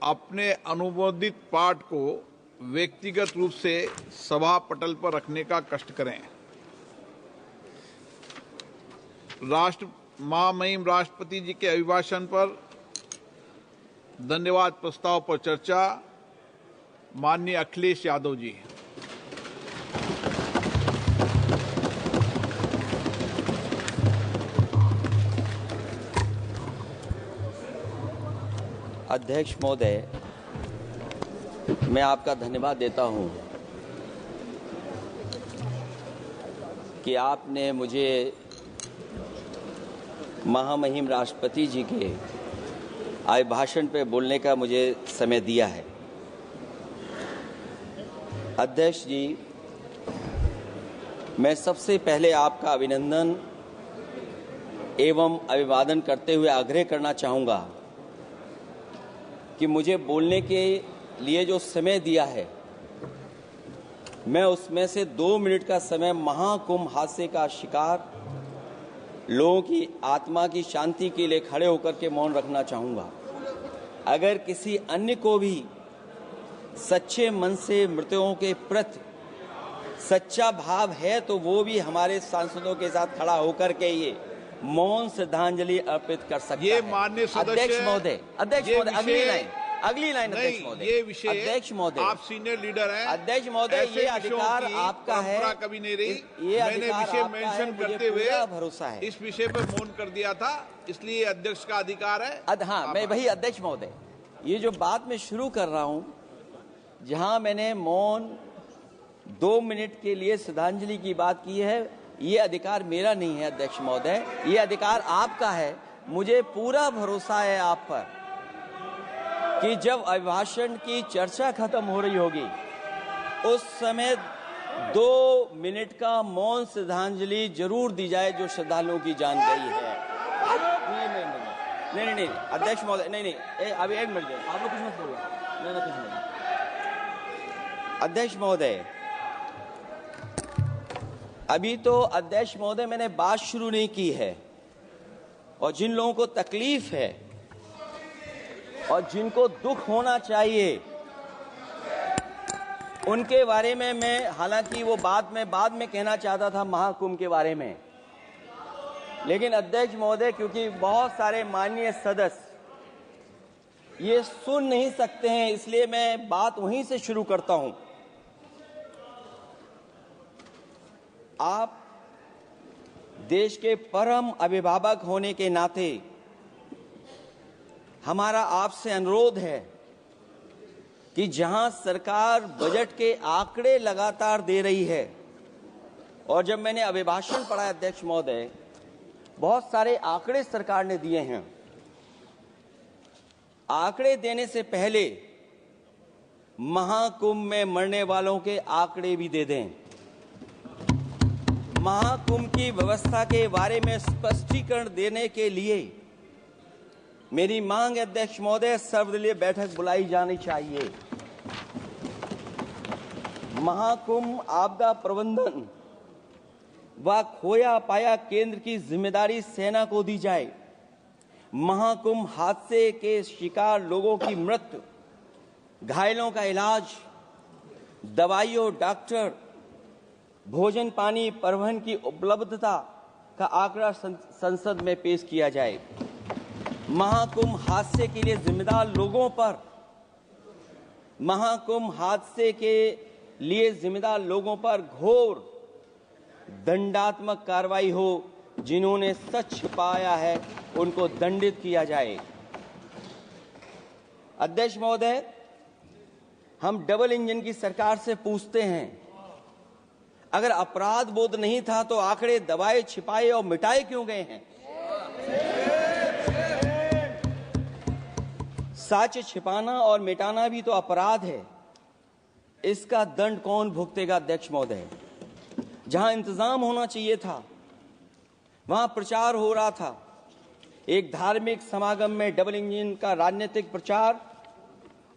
अपने अनुमोदित पाठ को व्यक्तिगत रूप से सभा पटल पर रखने का कष्ट करें। महामहिम राष्ट्रपति जी के अभिभाषण पर धन्यवाद प्रस्ताव पर चर्चा। माननीय अखिलेश यादव जी। अध्यक्ष महोदय, मैं आपका धन्यवाद देता हूं कि आपने मुझे महामहिम राष्ट्रपति जी के अभिभाषण पे बोलने का मुझे समय दिया है। अध्यक्ष जी, मैं सबसे पहले आपका अभिनंदन एवं अभिवादन करते हुए आग्रह करना चाहूँगा कि मुझे बोलने के लिए जो समय दिया है, मैं उसमें से 2 मिनट का समय महाकुंभ हादसे का शिकार लोगों की आत्मा की शांति के लिए खड़े होकर के मौन रखना चाहूँगा। अगर किसी अन्य को भी सच्चे मन से मृतकों के प्रति सच्चा भाव है तो वो भी हमारे सांसदों के साथ खड़ा होकर के ये मौन श्रद्धांजलि अर्पित कर सकता ये है। माननीय सदस्य अध्यक्ष महोदय, अगली लाइन अध्यक्ष महोदय, ये विषय अध्यक्ष महोदय, आप सीनियर लीडर हैं। अध्यक्ष महोदय, ये अधिकार आपका है। कभी नहीं रही। ये मैंने विषय मेंशन करते हुए भरोसा है इस विषय पर मौन कर दिया था, इसलिए अध्यक्ष का अधिकार है। हाँ, मैं वही अध्यक्ष महोदय, ये जो बात मैं शुरू कर रहा हूं, जहां मैंने मौन 2 मिनट के लिए श्रद्धांजलि की बात की है, ये अधिकार मेरा नहीं है अध्यक्ष महोदय, ये अधिकार आपका है। मुझे पूरा भरोसा है आप पर कि जब अभिभाषण की चर्चा खत्म हो रही होगी उस समय 2 मिनट का मौन श्रद्धांजलि जरूर दी जाए जो श्रद्धालुओं की जान गई है। नहीं अध्यक्ष महोदय, नहीं अभी 1 मिनट आप लोग कुछ मत बोलो। नहीं कुछ नहीं। अध्यक्ष महोदय, अभी तो अध्यक्ष महोदय मैंने बात शुरू नहीं की है, और जिन लोगों को तकलीफ है और जिनको दुख होना चाहिए उनके बारे में मैं, हालांकि वो बाद में कहना चाहता था महाकुंभ के बारे में, लेकिन अध्यक्ष महोदय क्योंकि बहुत सारे माननीय सदस्य ये सुन नहीं सकते हैं, इसलिए मैं बात वहीं से शुरू करता हूं। आप देश के परम अभिभावक होने के नाते हमारा आपसे अनुरोध है कि जहां सरकार बजट के आंकड़े लगातार दे रही है, और जब मैंने अभिभाषण पढ़ा अध्यक्ष महोदय, बहुत सारे आंकड़े सरकार ने दिए हैं। आंकड़े देने से पहले महाकुंभ में मरने वालों के आंकड़े भी दे दें। महाकुंभ की व्यवस्था के बारे में स्पष्टीकरण देने के लिए मेरी मांग अध्यक्ष महोदय, सर्वदलीय बैठक बुलाई जानी चाहिए। महाकुंभ आपदा प्रबंधन व खोया पाया केंद्र की जिम्मेदारी सेना को दी जाए। महाकुंभ हादसे के शिकार लोगों की मृत्यु, घायलों का इलाज, दवाइयों, डॉक्टर, भोजन पानी, परिवहन की उपलब्धता का आंकड़ा संसद में पेश किया जाए। महाकुंभ हादसे के लिए जिम्मेदार लोगों पर, महाकुंभ हादसे के लिए जिम्मेदार लोगों पर घोर दंडात्मक कार्रवाई हो। जिन्होंने सच छिपाया है उनको दंडित किया जाए। अध्यक्ष महोदय, हम डबल इंजन की सरकार से पूछते हैं, अगर अपराध बोध नहीं था तो आंकड़े दबाए, छिपाए और मिटाए क्यों गए हैं? सच छिपाना और मिटाना भी तो अपराध है। इसका दंड कौन भुगतेगा अध्यक्ष महोदय? जहां इंतजाम होना चाहिए था वहां प्रचार हो रहा था। एक धार्मिक समागम में डबल इंजन का राजनीतिक प्रचार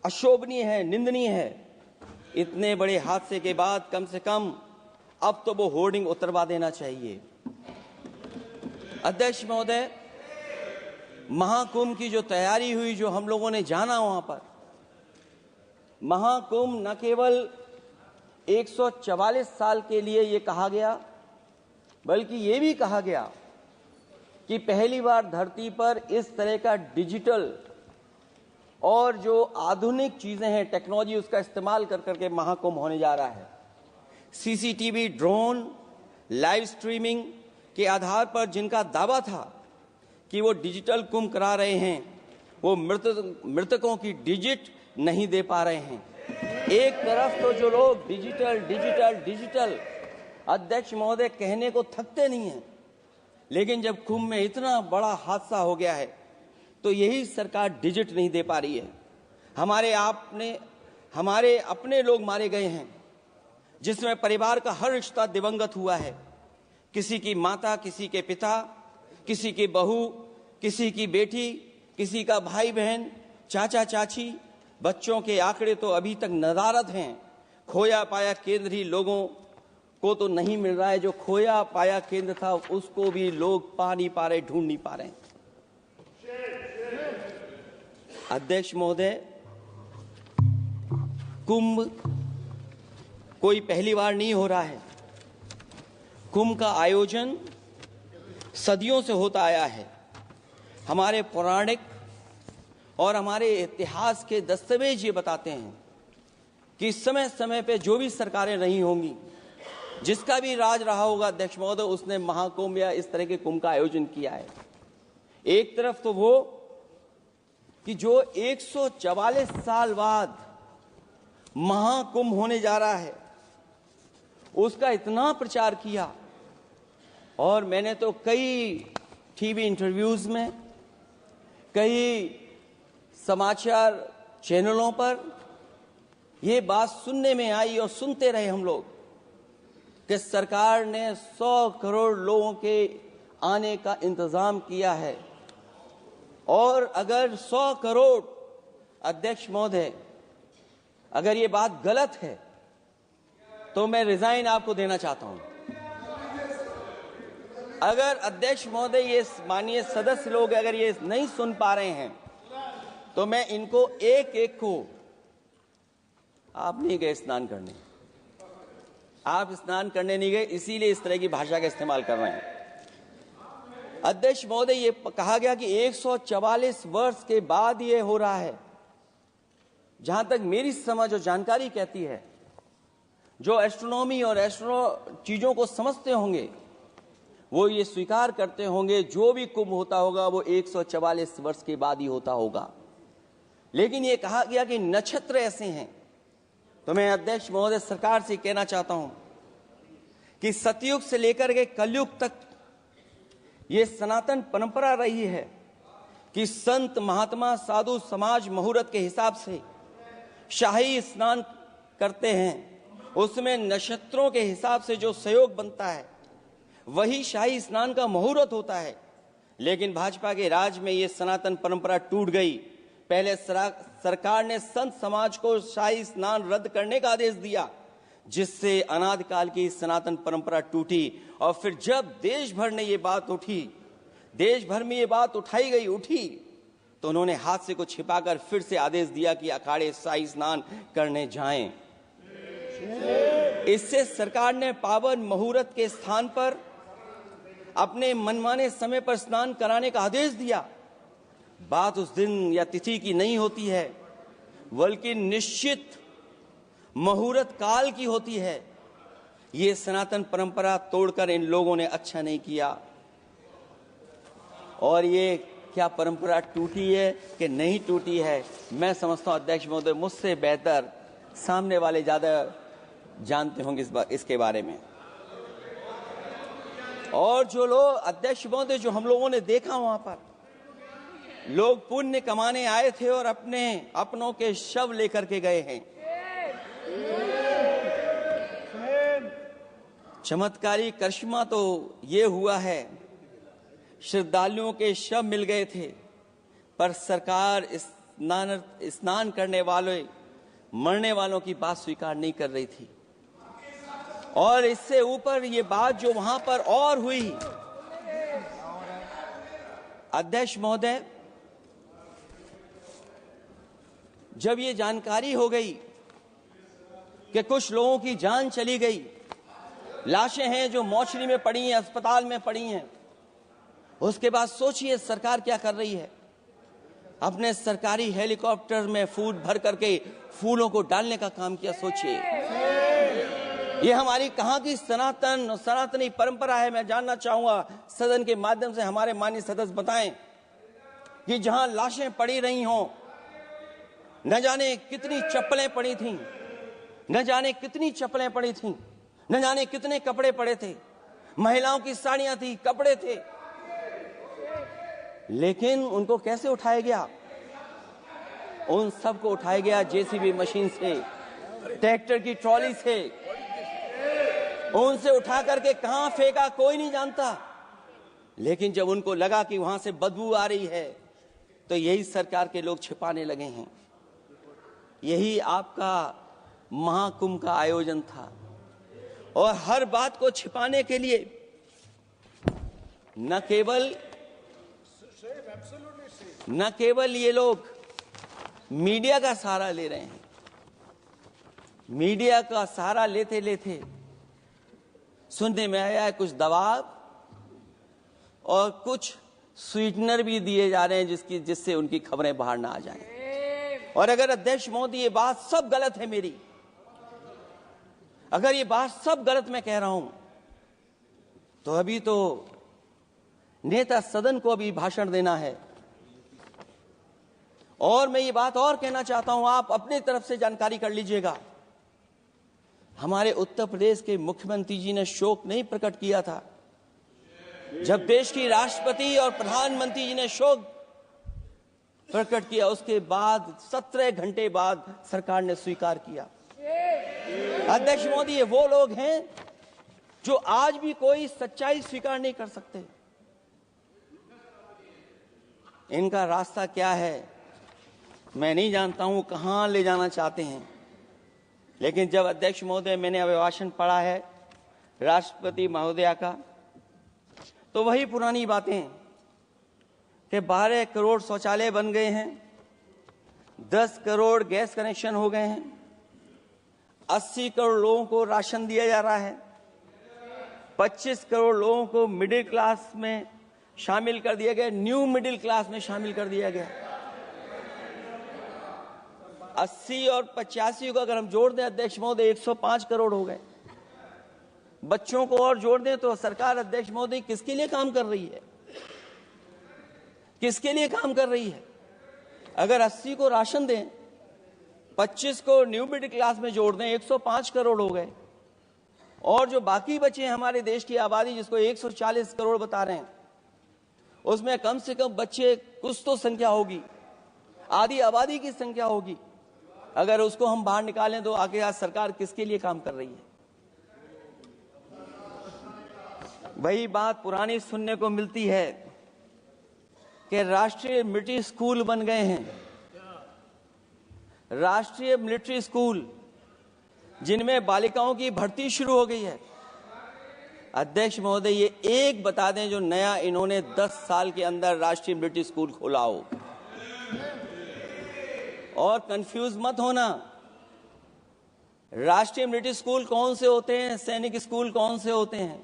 अशोभनीय है, निंदनीय है। इतने बड़े हादसे के बाद कम से कम अब तो वो होर्डिंग उतरवा देना चाहिए। अध्यक्ष महोदय, महाकुंभ की जो तैयारी हुई, जो हम लोगों ने जाना वहां पर, महाकुंभ न केवल 144 साल के लिए ये कहा गया, बल्कि ये भी कहा गया कि पहली बार धरती पर इस तरह का डिजिटल और जो आधुनिक चीजें हैं, टेक्नोलॉजी, उसका इस्तेमाल कर करके महाकुंभ होने जा रहा है। सीसीटीवी, ड्रोन, लाइव स्ट्रीमिंग के आधार पर जिनका दावा था कि वो डिजिटल कुंभ करा रहे हैं, वो मृतकों की डिजिट नहीं दे पा रहे हैं। एक तरफ तो जो लोग डिजिटल डिजिटल डिजिटल अध्यक्ष महोदय कहने को थकते नहीं हैं, लेकिन जब कुंभ में इतना बड़ा हादसा हो गया है तो यही सरकार डिजिट नहीं दे पा रही है। हमारे अपने लोग मारे गए हैं, जिसमें परिवार का हर रिश्ता दिवंगत हुआ है। किसी की माता, किसी के पिता, किसी की बहू, किसी की बेटी, किसी का भाई बहन, चाचा चाची, बच्चों के आंकड़े तो अभी तक नदारद हैं। खोया पाया केंद्र ही लोगों को तो नहीं मिल रहा है, जो खोया पाया केंद्र था उसको भी लोग पा नहीं पा रहे, ढूंढ नहीं पा रहे। अध्यक्ष महोदय, कुंभ कोई पहली बार नहीं हो रहा है। कुंभ का आयोजन सदियों से होता आया है। हमारे पौराणिक और हमारे इतिहास के दस्तावेज ये बताते हैं कि समय समय पे जो भी सरकारें रही होंगी, जिसका भी राज रहा होगा अध्यक्ष महोदय, उसने महाकुंभ या इस तरह के कुंभ का आयोजन किया है। एक तरफ तो वो कि जो 144 साल बाद महाकुंभ होने जा रहा है, उसका इतना प्रचार किया, और मैंने तो कई टीवी इंटरव्यूज में, कई समाचार चैनलों पर ये बात सुनने में आई और सुनते रहे हम लोग कि सरकार ने 100 करोड़ लोगों के आने का इंतजाम किया है। और अगर 100 करोड़, अध्यक्ष महोदय, अगर ये बात गलत है तो मैं रिजाइन आपको देना चाहता हूं। अगर अध्यक्ष महोदय, ये माननीय सदस्य लोग अगर ये नहीं सुन पा रहे हैं तो मैं इनको एक एक को, आप नहीं गए स्नान करने, आप स्नान करने नहीं गए, इसीलिए इस तरह की भाषा का इस्तेमाल कर रहे हैं। अध्यक्ष महोदय, ये कहा गया कि 144 वर्ष के बाद ये हो रहा है। जहां तक मेरी समझ और जानकारी कहती है, जो एस्ट्रोनॉमी और एस्ट्रो चीजों को समझते होंगे वो ये स्वीकार करते होंगे, जो भी कुंभ होता होगा वो 144 वर्ष के बाद ही होता होगा। लेकिन ये कहा गया कि नक्षत्र ऐसे हैं, तो मैं अध्यक्ष महोदय सरकार से कहना चाहता हूं कि सतयुग से लेकर के कलयुग तक ये सनातन परंपरा रही है कि संत, महात्मा, साधु समाज मुहूर्त के हिसाब से शाही स्नान करते हैं। उसमें नक्षत्रों के हिसाब से जो सहयोग बनता है वही शाही स्नान का मुहूर्त होता है। लेकिन भाजपा के राज में ये सनातन परंपरा टूट गई। पहले सरकार ने संत समाज को शाही स्नान रद्द करने का आदेश दिया, जिससे अनादिकाल की सनातन परंपरा टूटी। और फिर जब देश भर में ये बात उठी, तो उन्होंने हादसे को छिपाकर फिर से आदेश दिया कि अखाड़े शाही स्नान करने जाएं। इससे सरकार ने पावन मुहूर्त के स्थान पर अपने मनमाने समय पर स्नान कराने का आदेश दिया। बात उस दिन या तिथि की नहीं होती है, बल्कि निश्चित मुहूर्त काल की होती है। ये सनातन परंपरा तोड़कर इन लोगों ने अच्छा नहीं किया। और ये क्या परंपरा टूटी है कि नहीं टूटी है, मैं समझता हूं अध्यक्ष महोदय मुझसे बेहतर सामने वाले ज्यादा जानते होंगे इसके बारे में। और जो लोग, अध्यक्ष महोदय, जो हम लोगों ने देखा वहां पर लोग पुण्य कमाने आए थे और अपनों के शव लेकर के गए हैं। चमत्कारी करिश्मा तो ये हुआ है, श्रद्धालुओं के शव मिल गए थे, पर सरकार स्नान करने वाले मरने वालों की बात स्वीकार नहीं कर रही थी। और इससे ऊपर ये बात जो वहां पर और हुई, अध्यक्ष महोदय, जब ये जानकारी हो गई कि कुछ लोगों की जान चली गई, लाशें हैं जो मोर्चरी में पड़ी हैं, अस्पताल में पड़ी हैं, उसके बाद सोचिए सरकार क्या कर रही है। अपने सरकारी हेलीकॉप्टर में फूड भर करके फूलों को डालने का काम किया। सोचिए, ये हमारी कहां की सनातनी परंपरा है। मैं जानना चाहूंगा सदन के माध्यम से हमारे माननीय सदस्य बताएं कि जहां लाशें पड़ी रही हों, न जाने कितनी चप्पलें पड़ी थीं, न जाने कितनी चप्पलें पड़ी थीं, न जाने कितने कपड़े पड़े थे, महिलाओं की साड़ियां थी, कपड़े थे, लेकिन उनको कैसे उठाया गया? उन सबको उठाया गया जेसीबी मशीन से, ट्रैक्टर की ट्रॉली से। उनसे उठा करके कहां फेंका कोई नहीं जानता, लेकिन जब उनको लगा कि वहां से बदबू आ रही है तो यही सरकार के लोग छिपाने लगे हैं। यही आपका महाकुंभ का आयोजन था, और हर बात को छिपाने के लिए न केवल ये लोग मीडिया का सहारा ले रहे हैं, मीडिया का सहारा लेते लेते सुनने में आया है कुछ दबाव और कुछ स्वीटनर भी दिए जा रहे हैं जिससे उनकी खबरें बाहर ना आ जाएं। और अगर अध्यक्ष मोदी ये बात सब गलत है मेरी, अगर ये बात सब गलत मैं कह रहा हूं, तो अभी तो नेता सदन को अभी भाषण देना है। और मैं ये बात और कहना चाहता हूं, आप अपनी तरफ से जानकारी कर लीजिएगा। हमारे उत्तर प्रदेश के मुख्यमंत्री जी ने शोक नहीं प्रकट किया था। जब देश की राष्ट्रपति और प्रधानमंत्री जी ने शोक प्रकट किया, उसके बाद 17 घंटे बाद सरकार ने स्वीकार किया। अध्यक्ष मोदी, ये वो लोग हैं जो आज भी कोई सच्चाई स्वीकार नहीं कर सकते। इनका रास्ता क्या है मैं नहीं जानता हूं, कहां ले जाना चाहते हैं। लेकिन जब अध्यक्ष महोदय मैंने अभिभाषण पढ़ा है राष्ट्रपति महोदया का, तो वही पुरानी बातें कि 12 करोड़ शौचालय बन गए हैं, 10 करोड़ गैस कनेक्शन हो गए हैं, 80 करोड़ लोगों को राशन दिया जा रहा है, 25 करोड़ लोगों को मिडिल क्लास में शामिल कर दिया गया, न्यू मिडिल क्लास में शामिल कर दिया गया। 80 और 85 को अगर हम जोड़ दें अध्यक्ष महोदय 105 करोड़ हो गए। बच्चों को और जोड़ दें तो सरकार अध्यक्ष महोदय किसके लिए काम कर रही है? किसके लिए काम कर रही है? अगर 80 को राशन दें, 25 को न्यू मिडिल क्लास में जोड़ दें, 105 करोड़ हो गए। और जो बाकी बचे हैं हमारे देश की आबादी जिसको 140 करोड़ बता रहे हैं, उसमें कम से कम बच्चे कुछ तो संख्या होगी, आधी आबादी की संख्या होगी। अगर उसको हम बाहर निकालें तो आगे आज सरकार किसके लिए काम कर रही है? वही बात पुरानी सुनने को मिलती है कि राष्ट्रीय मिलिट्री स्कूल बन गए हैं, राष्ट्रीय मिलिट्री स्कूल जिनमें बालिकाओं की भर्ती शुरू हो गई है। अध्यक्ष महोदय, ये एक बता दें जो नया इन्होंने 10 साल के अंदर राष्ट्रीय मिलिट्री स्कूल खोला हो। और कंफ्यूज मत होना, राष्ट्रीय मिलिट्री स्कूल कौन से होते हैं, सैनिक स्कूल कौन से होते हैं,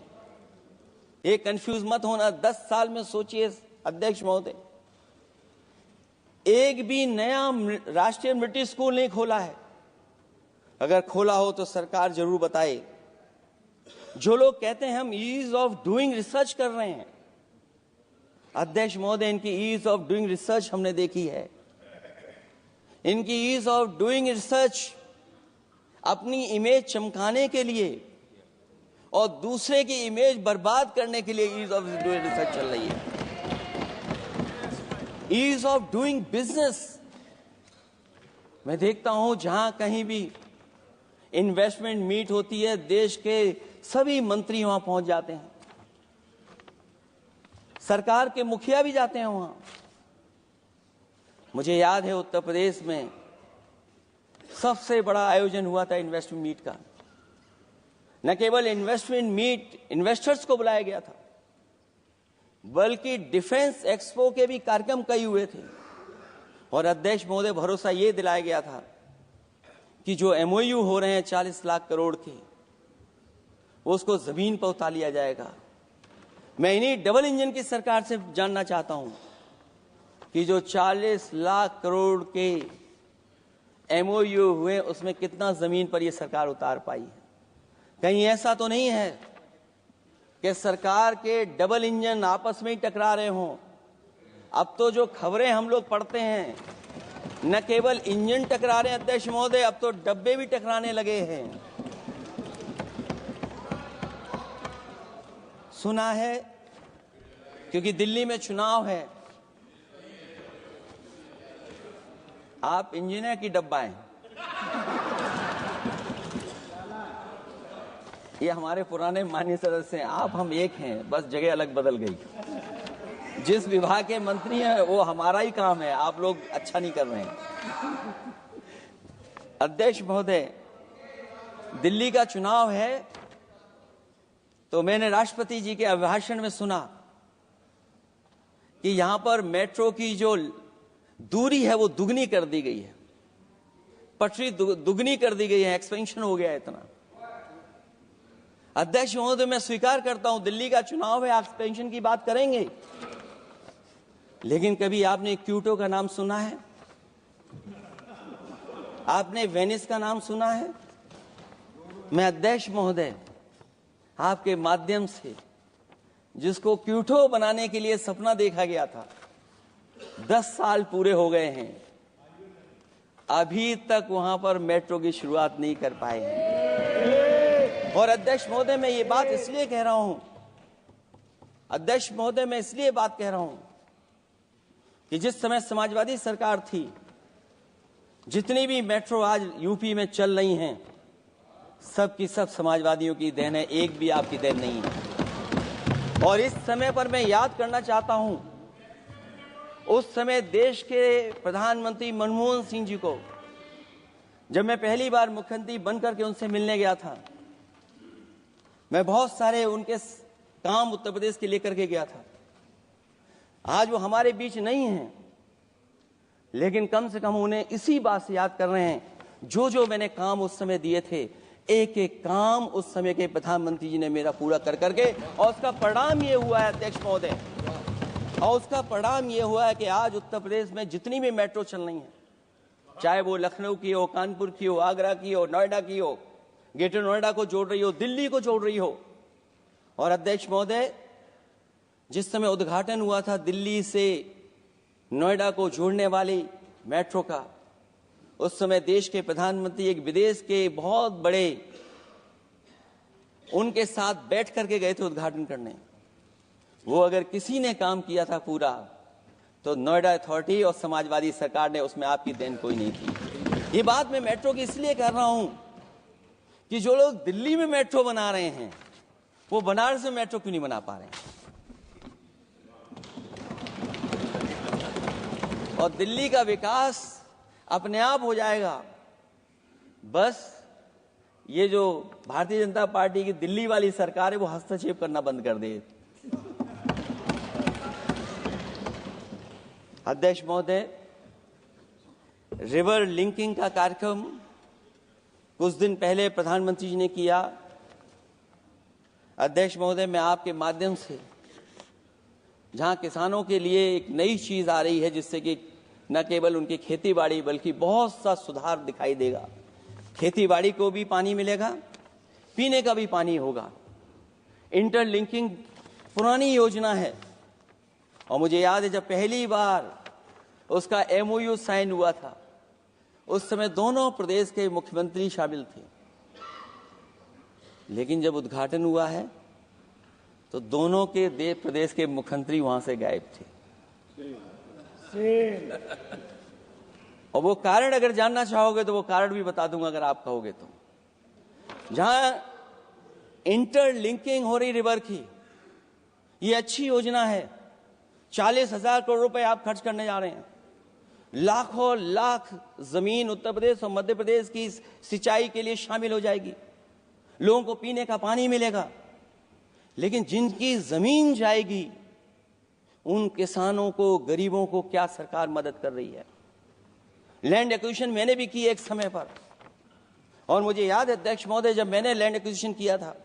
ये कंफ्यूज मत होना। 10 साल में सोचिए अध्यक्ष महोदय, एक भी नया राष्ट्रीय मिलिट्री स्कूल नहीं खोला है। अगर खोला हो तो सरकार जरूर बताए। जो लोग कहते हैं हम ईज ऑफ डूइंग रिसर्च कर रहे हैं, अध्यक्ष महोदय इनकी ईज ऑफ डूइंग रिसर्च हमने देखी है। इनकी ईज ऑफ डूइंग रिसर्च अपनी इमेज चमकाने के लिए और दूसरे की इमेज बर्बाद करने के लिए ईज ऑफ डूइंग रिसर्च चल रही है। ईज ऑफ डूइंग बिजनेस, मैं देखता हूं जहां कहीं भी इन्वेस्टमेंट मीट होती है, देश के सभी मंत्री वहां पहुंच जाते हैं, सरकार के मुखिया भी जाते हैं वहां। मुझे याद है उत्तर प्रदेश में सबसे बड़ा आयोजन हुआ था इन्वेस्टमेंट मीट का। न केवल इन्वेस्टमेंट मीट इन्वेस्टर्स को बुलाया गया था, बल्कि डिफेंस एक्सपो के भी कार्यक्रम कई हुए थे। और अध्यक्ष महोदय, भरोसा ये दिलाया गया था कि जो एमओयू हो रहे हैं 40 लाख करोड़ के, वो उसको जमीन पर उतार लिया जाएगा। मैं इन्हीं डबल इंजन की सरकार से जानना चाहता हूं कि जो 40 लाख करोड़ के एमओयू हुए, उसमें कितना जमीन पर यह सरकार उतार पाई है। कहीं ऐसा तो नहीं है कि सरकार के डबल इंजन आपस में ही टकरा रहे हों। अब तो जो खबरें हम लोग पढ़ते हैं, न केवल इंजन टकरा रहे हैं अध्यक्ष महोदय, अब तो डब्बे भी टकराने लगे हैं। सुना है क्योंकि दिल्ली में चुनाव है, आप इंजीनियर की डब्बा हैं। ये हमारे पुराने माननीय सदस्य हैं, आप हम एक हैं, बस जगह अलग बदल गई। जिस विभाग के मंत्री हैं वो हमारा ही काम है, आप लोग अच्छा नहीं कर रहे हैं। अध्यक्ष महोदय, दिल्ली का चुनाव है तो मैंने राष्ट्रपति जी के अभिभाषण में सुना कि यहां पर मेट्रो की जो दूरी है वो दुगनी कर दी गई है, पटरी दुगनी कर दी गई है, एक्सपेंशन हो गया है इतना। अध्यक्ष महोदय, मैं स्वीकार करता हूं दिल्ली का चुनाव है, एक्सपेंशन की बात करेंगे, लेकिन कभी आपने क्यूटो का नाम सुना है? आपने वेनिस का नाम सुना है? मैं अध्यक्ष महोदय आपके माध्यम से, जिसको क्यूटो बनाने के लिए सपना देखा गया था, 10 साल पूरे हो गए हैं, अभी तक वहां पर मेट्रो की शुरुआत नहीं कर पाए हैं। और अध्यक्ष महोदय, मैं ये बात इसलिए कह रहा हूं, अध्यक्ष महोदय मैं इसलिए बात कह रहा हूं कि जिस समय समाजवादी सरकार थी, जितनी भी मेट्रो आज यूपी में चल रही हैं, सब की सब समाजवादियों की देन है, एक भी आपकी देन नहीं है। और इस समय पर मैं याद करना चाहता हूं, उस समय देश के प्रधानमंत्री मनमोहन सिंह जी को जब मैं पहली बार मुख्यमंत्री बनकर के उनसे मिलने गया था, मैं बहुत सारे उनके काम उत्तर प्रदेश के लेकर के गया था। आज वो हमारे बीच नहीं हैं, लेकिन कम से कम उन्हें इसी बात से याद कर रहे हैं, जो जो मैंने काम उस समय दिए थे, एक एक काम उस समय के प्रधानमंत्री जी ने मेरा पूरा कर करके, और उसका परिणाम ये हुआ है अध्यक्ष महोदय, और उसका परिणाम ये हुआ है कि आज उत्तर प्रदेश में जितनी भी मेट्रो चल रही हैं, चाहे वो लखनऊ की हो, कानपुर की हो, आगरा की हो, नोएडा की हो, ग्रेटर नोएडा को जोड़ रही हो, दिल्ली को जोड़ रही हो। और अध्यक्ष महोदय, जिस समय उद्घाटन हुआ था दिल्ली से नोएडा को जोड़ने वाली मेट्रो का, उस समय देश के प्रधानमंत्री एक विदेश के बहुत बड़े उनके साथ बैठ करके गए थे उद्घाटन करने। वो अगर किसी ने काम किया था पूरा, तो नोएडा अथॉरिटी और समाजवादी सरकार ने, उसमें आपकी देन कोई नहीं थी। ये बात मैं मेट्रो की इसलिए कर रहा हूं कि जो लोग दिल्ली में मेट्रो बना रहे हैं, वो बनारस में मेट्रो क्यों नहीं बना पा रहे हैं? और दिल्ली का विकास अपने आप हो जाएगा, बस ये जो भारतीय जनता पार्टी की दिल्ली वाली सरकार है वो हस्तक्षेप करना बंद कर दे। अध्यक्ष महोदय, रिवर लिंकिंग का कार्यक्रम कुछ दिन पहले प्रधानमंत्री जी ने किया। अध्यक्ष महोदय, मैं आपके माध्यम से, जहां किसानों के लिए एक नई चीज आ रही है, जिससे कि न केवल उनकी खेती बाड़ी बल्कि बहुत सा सुधार दिखाई देगा। खेती बाड़ी को भी पानी मिलेगा, पीने का भी पानी होगा। इंटरलिंकिंग पुरानी योजना है, और मुझे याद है जब पहली बार उसका एमओयू साइन हुआ था, उस समय दोनों प्रदेश के मुख्यमंत्री शामिल थे, लेकिन जब उद्घाटन हुआ है तो दोनों के प्रदेश के मुख्यमंत्री वहां से गायब थे। और वो कारण अगर जानना चाहोगे तो वो कारण भी बता दूंगा अगर आप कहोगे तो। जहां इंटरलिंकिंग हो रही रिवर की, ये अच्छी योजना है। 40,000 करोड़ रुपए आप खर्च करने जा रहे हैं। लाखों लाख जमीन उत्तर प्रदेश और मध्य प्रदेश की सिंचाई के लिए शामिल हो जाएगी। लोगों को पीने का पानी मिलेगा। लेकिन जिनकी जमीन जाएगी, उन किसानों को, गरीबों को क्या सरकार मदद कर रही है? लैंड एक्विजिशन मैंने भी की एक समय पर, और मुझे याद है अध्यक्ष महोदय, जब मैंने लैंड एक्विजिशन किया था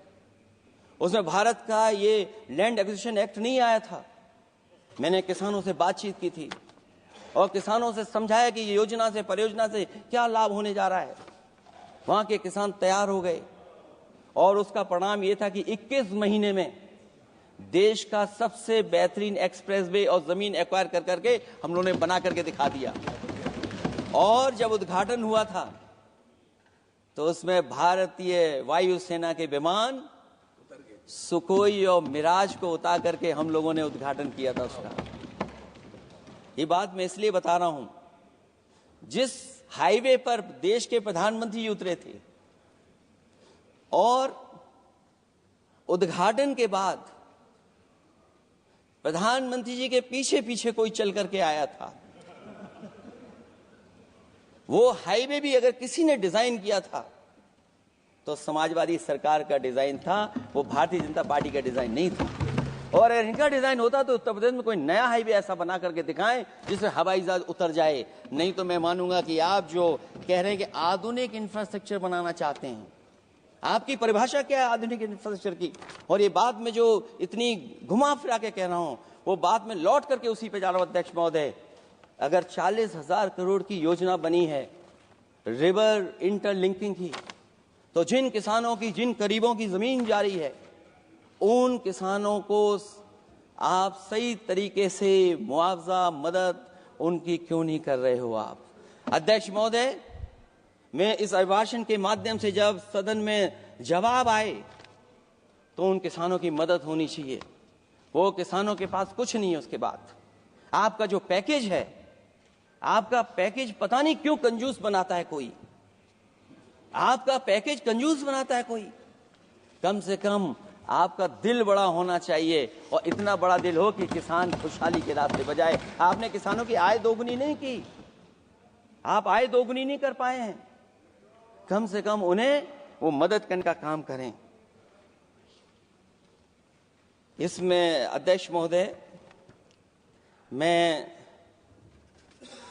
उसमें भारत का ये लैंड एक्विजिशन एक्ट नहीं आया था। मैंने किसानों से बातचीत की थी और किसानों से समझाया कि ये योजना से, परियोजना से क्या लाभ होने जा रहा है। वहां के किसान तैयार हो गए और उसका परिणाम ये था कि 21 महीने में देश का सबसे बेहतरीन एक्सप्रेसवे और जमीन एक्वायर कर करके हम लोगों ने बना करके दिखा दिया। और जब उद्घाटन हुआ था तो उसमें भारतीय वायुसेना के विमान सुखोई और मिराज को उतार करके हम लोगों ने उद्घाटन किया था उसका। ये बात मैं इसलिए बता रहा हूं, जिस हाईवे पर देश के प्रधानमंत्री जी उतरे थे और उद्घाटन के बाद प्रधानमंत्री जी के पीछे पीछे कोई चल करके आया था। वो हाईवे भी अगर किसी ने डिजाइन किया था तो समाजवादी सरकार का डिजाइन था, वो भारतीय जनता पार्टी का डिजाइन नहीं था। और अगर इनका डिजाइन होता तो उत्तर प्रदेश में कोई नया हाईवे ऐसा बना करके दिखाएं जिससे हवाई जहाज उतर जाए। नहीं तो मैं मानूंगा कि आप जो कह रहे हैं कि आधुनिक इंफ्रास्ट्रक्चर बनाना चाहते हैं, आपकी परिभाषा क्या है आधुनिक इंफ्रास्ट्रक्चर की? और ये बात में जो इतनी घुमा फिरा के कह रहा हूं वो बात में लौट करके उसी पे जा रहा हूं अध्यक्ष महोदय। अगर 40,000 करोड़ की योजना बनी है रिवर इंटरलिंकिंग की, तो जिन किसानों की, जिन गरीबों की जमीन जा रही है उन किसानों को आप सही तरीके से मुआवजा, मदद उनकी क्यों नहीं कर रहे हो आप? अध्यक्ष महोदय, मैं इस अभिभाषण के माध्यम से जब सदन में जवाब आए तो उन किसानों की मदद होनी चाहिए। वो किसानों के पास कुछ नहीं है। उसके बाद आपका जो पैकेज है, आपका पैकेज पता नहीं क्यों कंजूस बनाता है कोई, आपका पैकेज कंजूस बनाता है कोई। कम से कम आपका दिल बड़ा होना चाहिए और इतना बड़ा दिल हो कि किसान खुशहाली के रास्ते बजाए। आपने किसानों की आय दोगुनी नहीं की, आप आय दोगुनी नहीं कर पाए हैं। कम से कम उन्हें वो मदद करने का काम करें। इसमें अध्यक्ष महोदय, मैं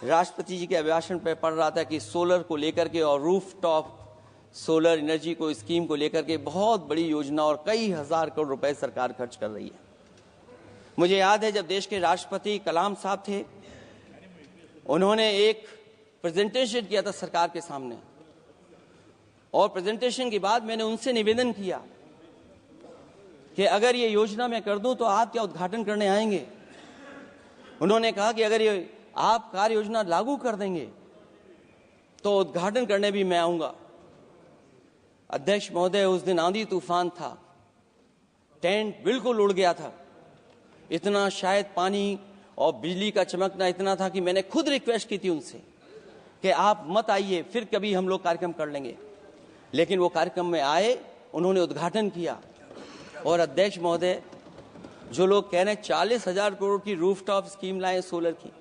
राष्ट्रपति जी के अभिभाषण पर पढ़ रहा था कि सोलर को लेकर के और रूफ टॉप सोलर एनर्जी को, स्कीम को लेकर के बहुत बड़ी योजना और कई हजार करोड़ रुपए सरकार खर्च कर रही है। मुझे याद है जब देश के राष्ट्रपति कलाम साहब थे, उन्होंने एक प्रेजेंटेशन किया था सरकार के सामने, और प्रेजेंटेशन के बाद मैंने उनसे निवेदन किया कि अगर ये योजना मैं कर दूं तो आप क्या उद्घाटन करने आएंगे? उन्होंने कहा कि अगर ये आप कार्य योजना लागू कर देंगे तो उद्घाटन करने भी मैं आऊंगा। अध्यक्ष महोदय, उस दिन आंधी तूफान था, टेंट बिल्कुल उड़ गया था। इतना शायद पानी और बिजली का चमकना इतना था कि मैंने खुद रिक्वेस्ट की थी उनसे कि आप मत आइए, फिर कभी हम लोग कार्यक्रम कर लेंगे। लेकिन वो कार्यक्रम में आए, उन्होंने उद्घाटन किया। और अध्यक्ष महोदय, जो लोग कह रहे हैं 40,000 करोड़ की रूफटॉप स्कीम लाए सोलर की,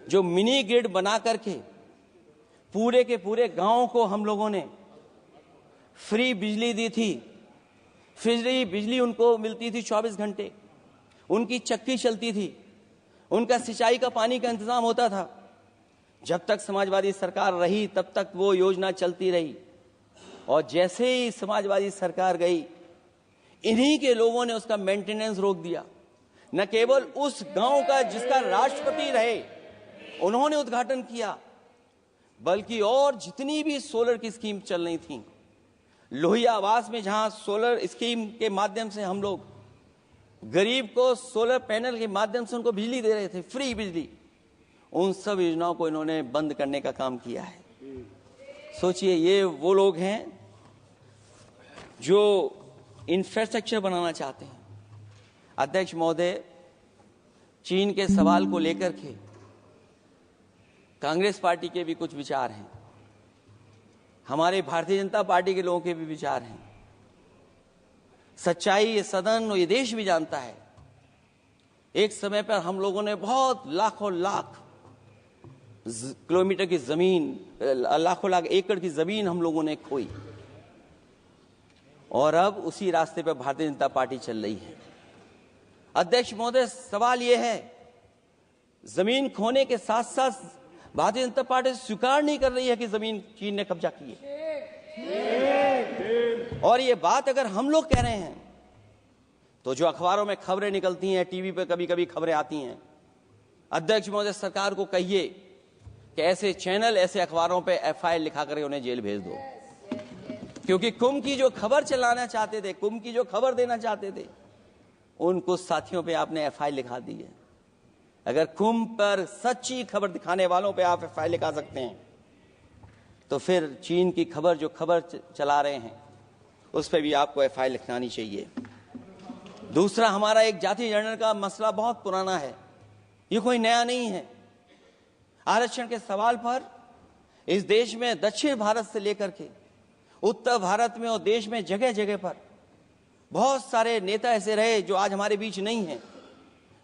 जो मिनी ग्रिड बना करके पूरे के पूरे गांव को हम लोगों ने फ्री बिजली दी थी। फ्री बिजली उनको मिलती थी 24 घंटे, उनकी चक्की चलती थी, उनका सिंचाई का पानी का इंतजाम होता था। जब तक समाजवादी सरकार रही तब तक वो योजना चलती रही, और जैसे ही समाजवादी सरकार गई, इन्हीं के लोगों ने उसका मेंटेनेंस रोक दिया। न केवल उस गांव का जिसका राष्ट्रपति रहे उन्होंने उद्घाटन किया, बल्कि और जितनी भी सोलर की स्कीम चल रही थी, लोहिया आवास में जहां सोलर स्कीम के माध्यम से हम लोग गरीब को सोलर पैनल के माध्यम से उनको बिजली दे रहे थे, फ्री बिजली, उन सब योजनाओं को इन्होंने बंद करने का काम किया है। सोचिए, ये वो लोग हैं जो इंफ्रास्ट्रक्चर बनाना चाहते हैं। अध्यक्ष महोदय, चीन के सवाल को लेकर के कांग्रेस पार्टी के भी कुछ विचार हैं, हमारे भारतीय जनता पार्टी के लोगों के भी विचार हैं। सच्चाई ये सदन और ये देश भी जानता है। एक समय पर हम लोगों ने बहुत लाखों लाख किलोमीटर की जमीन, लाखों लाख एकड़ की जमीन हम लोगों ने खोई, और अब उसी रास्ते पर भारतीय जनता पार्टी चल रही है। अध्यक्ष महोदय, सवाल यह है, जमीन खोने के साथ साथ भारतीय जनता पार्टी स्वीकार नहीं कर रही है कि जमीन चीन ने कब्जा की है। और ये बात अगर हम लोग कह रहे हैं तो जो अखबारों में खबरें निकलती हैं, टीवी पे कभी कभी खबरें आती हैं, अध्यक्ष महोदय सरकार को कहिए कि ऐसे चैनल, ऐसे अखबारों पे एफआईआर लिखा कर उन्हें जेल भेज दो, क्योंकि कुंभ की जो खबर चलाना चाहते थे, कुंभ की जो खबर देना चाहते थे, उन कुछ साथियों पे आपने एफआईआर लिखा दी है। अगर कुंभ पर सच्ची खबर दिखाने वालों पे आप एफआईआर लिखा सकते हैं तो फिर चीन की खबर, जो खबर चला रहे हैं, उस पर भी आपको एफआईआर लिखवानी चाहिए। दूसरा, हमारा एक जाति जनगणना का मसला बहुत पुराना है, ये कोई नया नहीं है। आरक्षण के सवाल पर इस देश में दक्षिण भारत से लेकर के उत्तर भारत में और देश में जगह जगह पर बहुत सारे नेता ऐसे रहे जो आज हमारे बीच नहीं हैं,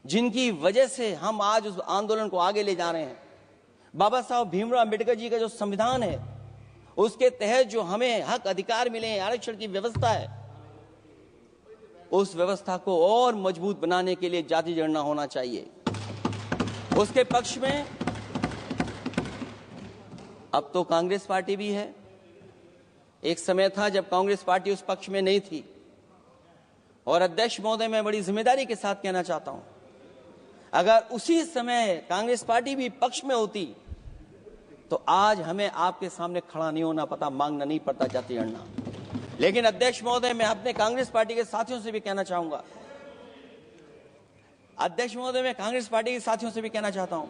जिनकी वजह से हम आज उस आंदोलन को आगे ले जा रहे हैं। बाबा साहब भीमराव अंबेडकर जी का जो संविधान है, उसके तहत जो हमें हक अधिकार मिले हैं, आरक्षण की व्यवस्था है, उस व्यवस्था को और मजबूत बनाने के लिए जाति जनगणना होना चाहिए। उसके पक्ष में अब तो कांग्रेस पार्टी भी है। एक समय था जब कांग्रेस पार्टी उस पक्ष में नहीं थी। और अध्यक्ष महोदय, मैं बड़ी जिम्मेदारी के साथ कहना चाहता हूं, अगर उसी समय कांग्रेस पार्टी भी पक्ष में होती तो आज हमें आपके सामने खड़ा नहीं होना पता, मांगना नहीं पड़ता जाति जनगणना। लेकिन अध्यक्ष महोदय, मैं अपने कांग्रेस पार्टी के साथियों से भी कहना चाहूंगा, अध्यक्ष महोदय, मैं कांग्रेस पार्टी के साथियों से भी कहना चाहता हूं,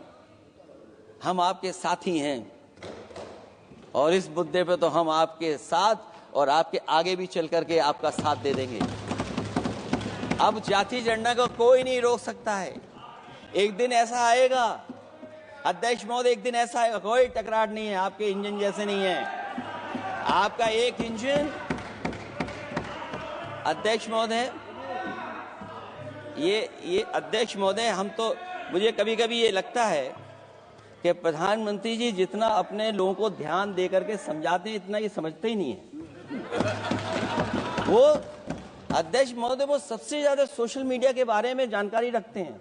हम आपके साथी हैं और इस मुद्दे पे तो हम आपके साथ और आपके आगे भी चल करके आपका साथ दे देंगे। अब जाति जनगणना को कोई नहीं रोक सकता है। एक दिन ऐसा आएगा अध्यक्ष महोदय, एक दिन ऐसा आएगा, कोई टकरार नहीं है, आपके इंजन जैसे नहीं है। आपका एक इंजन, अध्यक्ष महोदय, ये अध्यक्ष महोदय, हम तो, मुझे कभी कभी ये लगता है कि प्रधानमंत्री जी जितना अपने लोगों को ध्यान दे करके समझाते हैं, इतना ये समझते ही नहीं है। वो अध्यक्ष महोदय, वो सबसे ज्यादा सोशल मीडिया के बारे में जानकारी रखते हैं।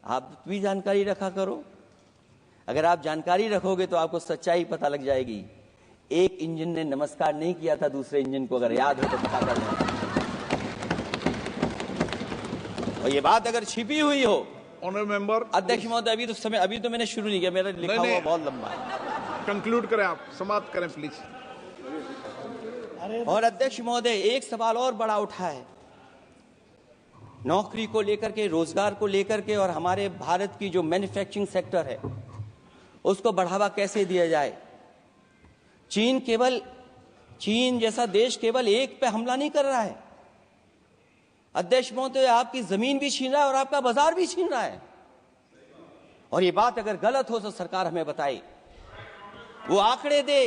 आप भी जानकारी रखा करो। अगर आप जानकारी रखोगे तो आपको सच्चाई पता लग जाएगी। एक इंजन ने नमस्कार नहीं किया था दूसरे इंजन को, अगर याद हो तो पता कर लें। और ये बात अगर छिपी हुई हो, ऑनरेबल मेंबर, अध्यक्ष महोदय, अभी तो मैंने शुरू नहीं किया, मेरा लिखा हुआ बहुत लंबा है। कंक्लूड करें, आप समाप्त करें प्लीज। और अध्यक्ष महोदय, एक सवाल और बड़ा उठा है, नौकरी को लेकर के, रोजगार को लेकर के, और हमारे भारत की जो मैन्युफैक्चरिंग सेक्टर है उसको बढ़ावा कैसे दिया जाए। चीन जैसा देश केवल एक पे हमला नहीं कर रहा है अध्यक्ष महोदय, आपकी जमीन भी छीन रहा है और आपका बाजार भी छीन रहा है। और ये बात अगर गलत हो तो सरकार हमें बताए, वो आंकड़े दे।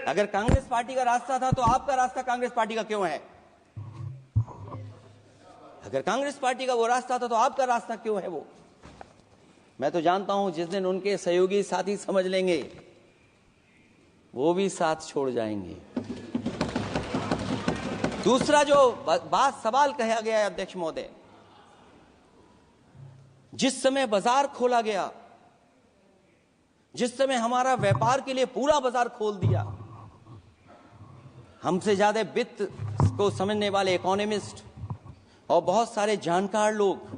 अगर कांग्रेस पार्टी का रास्ता था तो आपका रास्ता कांग्रेस पार्टी का क्यों है? अगर कांग्रेस पार्टी का वो रास्ता था तो आपका रास्ता क्यों है वो? मैं तो जानता हूं जिस दिन उनके सहयोगी साथी समझ लेंगे, वो भी साथ छोड़ जाएंगे। दूसरा जो सवाल कहा गया है अध्यक्ष महोदय, जिस समय बाजार खोला गया, जिस समय हमारा व्यापार के लिए पूरा बाजार खोल दिया, हमसे ज्यादा वित्त को समझने वाले इकोनॉमिस्ट और बहुत सारे जानकार लोग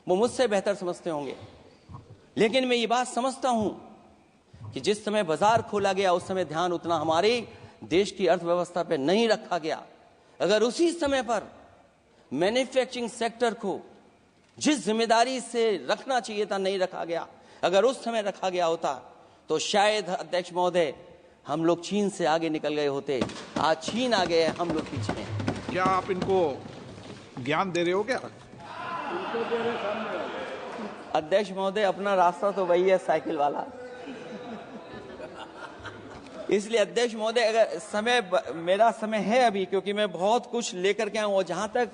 वो मुझसे बेहतर समझते होंगे, लेकिन मैं ये बात समझता हूं कि जिस समय बाजार खोला गया उस समय ध्यान उतना हमारे देश की अर्थव्यवस्था पर नहीं रखा गया। अगर उसी समय पर मैन्युफैक्चरिंग सेक्टर को जिस जिम्मेदारी से रखना चाहिए था नहीं रखा गया, अगर उस समय रखा गया होता तो शायद अध्यक्ष महोदय हम लोग चीन से आगे निकल गए होते। आज चीन आ गए, हम लोग पीछे हैं। क्या आप इनको ज्ञान दे रहे हो क्या? अध्यक्ष महोदय, अपना रास्ता तो वही है, साइकिल वाला। इसलिए अध्यक्ष महोदय, अगर मेरा समय है अभी, क्योंकि मैं बहुत कुछ लेकर के आऊं। और जहां तक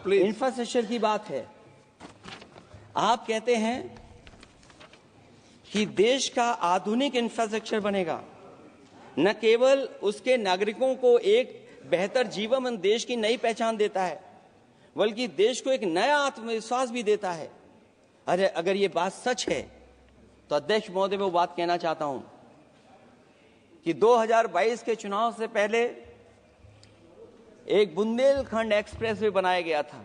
इंफ्रास्ट्रक्चर की बात है, आप कहते हैं कि देश का आधुनिक इंफ्रास्ट्रक्चर बनेगा, न केवल उसके नागरिकों को एक बेहतर जीवन, देश की नई पहचान देता है, बल्कि देश को एक नया आत्मविश्वास भी देता है। अरे अगर ये बात सच है तो अध्यक्ष महोदय, मैं वो बात कहना चाहता हूं कि 2022 के चुनाव से पहले एक बुंदेलखंड एक्सप्रेस वे बनाया गया था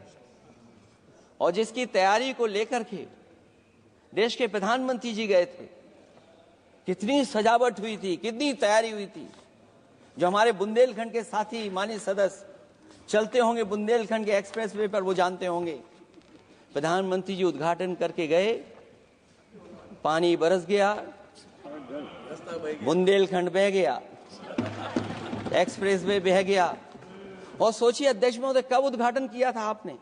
और जिसकी तैयारी को लेकर के देश के प्रधानमंत्री जी गए थे। कितनी सजावट हुई थी, कितनी तैयारी हुई थी। जो हमारे बुंदेलखंड के साथी माननीय सदस्य चलते होंगे बुंदेलखंड के एक्सप्रेस वे पर, वो जानते होंगे। प्रधानमंत्री जी उद्घाटन करके गए, पानी बरस गया, बुंदेलखंड बह गया, एक्सप्रेस वे बह गया। और सोचिए अध्यक्ष महोदय, कब उद्घाटन किया था आपने?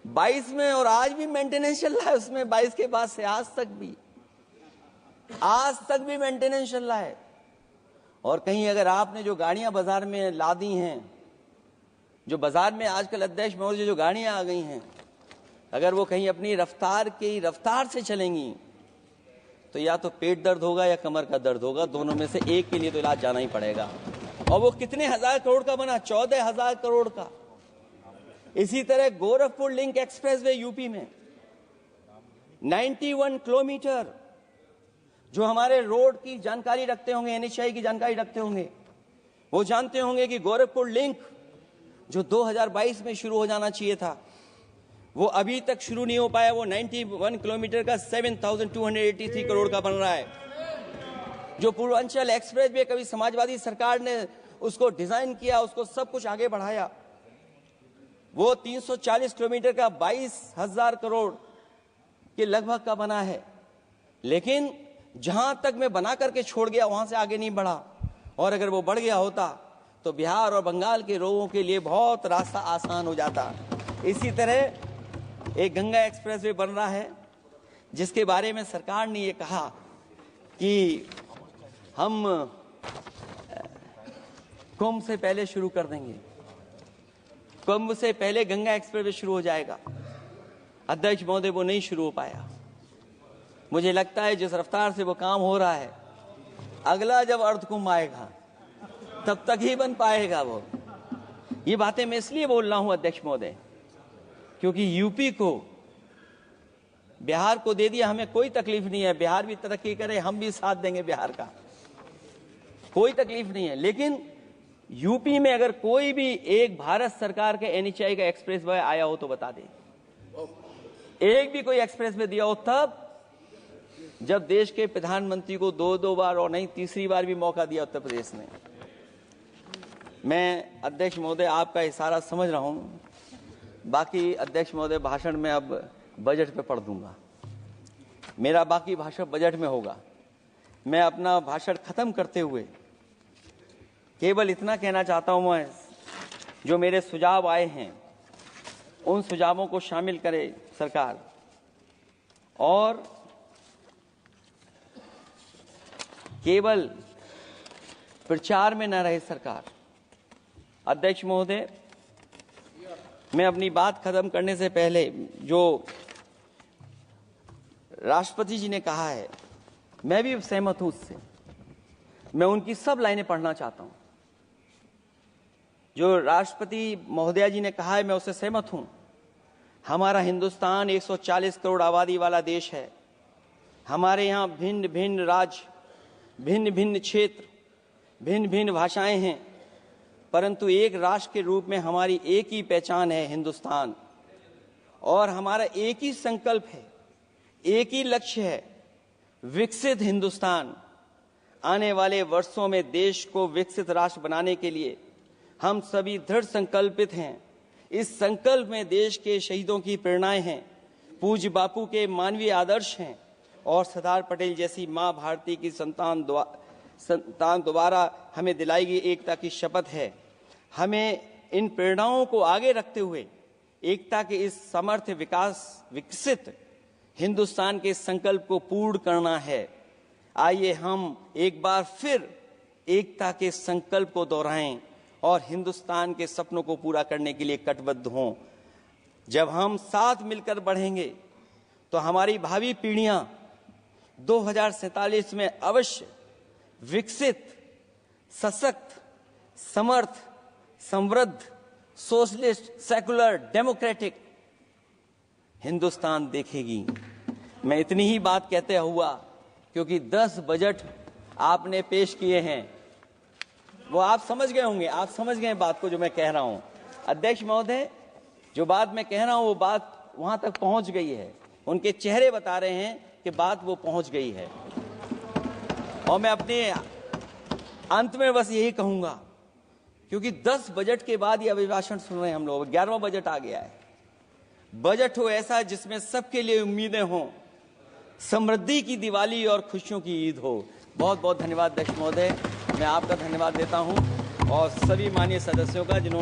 22 में, और आज भी मेंटेनेंस चल रहा है उसमें। 22 के बाद से आज तक भी मेंटेनेंस चल रहा है। और कहीं अगर आपने जो गाड़ियां बाजार में ला दी हैं, जो बाजार में आजकल अध्यक्ष महोदय जो गाड़ियां आ गई हैं, अगर वो कहीं अपनी रफ्तार से चलेंगी तो या तो पेट दर्द होगा या कमर का दर्द होगा, दोनों में से एक के लिए तो इलाज जाना ही पड़ेगा। और वो कितने हजार करोड़ का बना? 14,000 करोड़ का। इसी तरह गोरखपुर लिंक एक्सप्रेसवे यूपी में 91 किलोमीटर। जो हमारे रोड की जानकारी रखते होंगे, एनएचआई की जानकारी रखते होंगे, वो जानते होंगे कि गोरखपुर लिंक जो 2022 में शुरू हो जाना चाहिए था, वो अभी तक शुरू नहीं हो पाया। वो 91 किलोमीटर का 7,283 करोड़ का बन रहा है। जो पूर्वांचल एक्सप्रेस वे, कभी समाजवादी सरकार ने उसको डिजाइन किया, उसको सब कुछ आगे बढ़ाया, वो 340 किलोमीटर का 22,000 करोड़ के लगभग का बना है। लेकिन जहां तक मैं बना करके छोड़ गया वहां से आगे नहीं बढ़ा। और अगर वो बढ़ गया होता तो बिहार और बंगाल के लोगों के लिए बहुत रास्ता आसान हो जाता। इसी तरह एक गंगा एक्सप्रेस वे बन रहा है, जिसके बारे में सरकार ने ये कहा कि हम कुंभ से पहले शुरू कर देंगे, कुंभ से पहले गंगा एक्सप्रेस वे शुरू हो जाएगा। अध्यक्ष महोदय, वो नहीं शुरू हो पाया। मुझे लगता है जिस रफ्तार से वो काम हो रहा है, अगला जब अर्धकुंभ आएगा तब तक ही बन पाएगा वो। ये बातें मैं इसलिए बोल रहा हूं अध्यक्ष महोदय, क्योंकि यूपी को बिहार को दे दिया, हमें कोई तकलीफ नहीं है। बिहार भी तरक्की करे, हम भी साथ देंगे बिहार का, कोई तकलीफ नहीं है। लेकिन यूपी में अगर कोई भी एक भारत सरकार के एनएचआई का एक्सप्रेस वे आया हो तो बता दे। एक भी कोई एक्सप्रेस वे दिया हो तब, जब देश के प्रधानमंत्री को दो बार और नहीं तीसरी बार भी मौका दिया उत्तर प्रदेश ने। मैं अध्यक्ष महोदय आपका इशारा समझ रहा हूं, बाकी अध्यक्ष महोदय भाषण में अब बजट पे पढ़ दूंगा। मेरा बाकी भाषण बजट में होगा। मैं अपना भाषण खत्म करते हुए केवल इतना कहना चाहता हूं, मैं जो मेरे सुझाव आए हैं उन सुझावों को शामिल करे सरकार, और केवल प्रचार में न रहे सरकार। अध्यक्ष महोदय, मैं अपनी बात खत्म करने से पहले जो राष्ट्रपति जी ने कहा है, मैं भी सहमत हूं उससे। मैं उनकी सब लाइनें पढ़ना चाहता हूं। जो राष्ट्रपति महोदया जी ने कहा है, मैं उससे सहमत हूं। हमारा हिंदुस्तान 140 करोड़ आबादी वाला देश है। हमारे यहाँ भिन्न भिन्न राज्य, भिन्न भिन्न क्षेत्र, भिन्न भिन्न भाषाएं हैं, परंतु एक राष्ट्र के रूप में हमारी एक ही पहचान है, हिंदुस्तान। और हमारा एक ही संकल्प है, एक ही लक्ष्य है, विकसित हिंदुस्तान। आने वाले वर्षों में देश को विकसित राष्ट्र बनाने के लिए हम सभी दृढ़ संकल्पित हैं। इस संकल्प में देश के शहीदों की प्रेरणाएं हैं, पूज्य बापू के मानवीय आदर्श हैं, और सरदार पटेल जैसी मां भारती की संतान द्वारा हमें दिलाई गई एकता की शपथ है। हमें इन प्रेरणाओं को आगे रखते हुए एकता के इस समर्थ विकसित हिंदुस्तान के संकल्प को पूर्ण करना है। आइए हम एक बार फिर एकता के संकल्प को दोहराएं और हिंदुस्तान के सपनों को पूरा करने के लिए कटिबद्ध हों। जब हम साथ मिलकर बढ़ेंगे तो हमारी भावी पीढ़ियां 2047 में अवश्य विकसित, सशक्त, समर्थ, समृद्ध, सोशलिस्ट, सेकुलर, डेमोक्रेटिक हिंदुस्तान देखेगी। मैं इतनी ही बात कहते हुआ, क्योंकि 10 बजट आपने पेश किए हैं, वो आप समझ गए होंगे, आप समझ गए बात को जो मैं कह रहा हूं। अध्यक्ष महोदय, जो बात मैं कह रहा हूं वो बात वहां तक पहुंच गई है, उनके चेहरे बता रहे हैं कि बात वो पहुंच गई है। और मैं अपने अंत में बस यही कहूंगा, क्योंकि 10 बजट के बाद ये अभिभाषण सुन रहे हैं हम लोग, 11वां बजट आ गया है। बजट हो ऐसा जिसमें सबके लिए उम्मीदें हों, समृद्धि की दिवाली और खुशियों की ईद हो। बहुत बहुत धन्यवाद अध्यक्ष महोदय, मैं आपका धन्यवाद देता हूं और सभी माननीय सदस्यों का जिन्होंने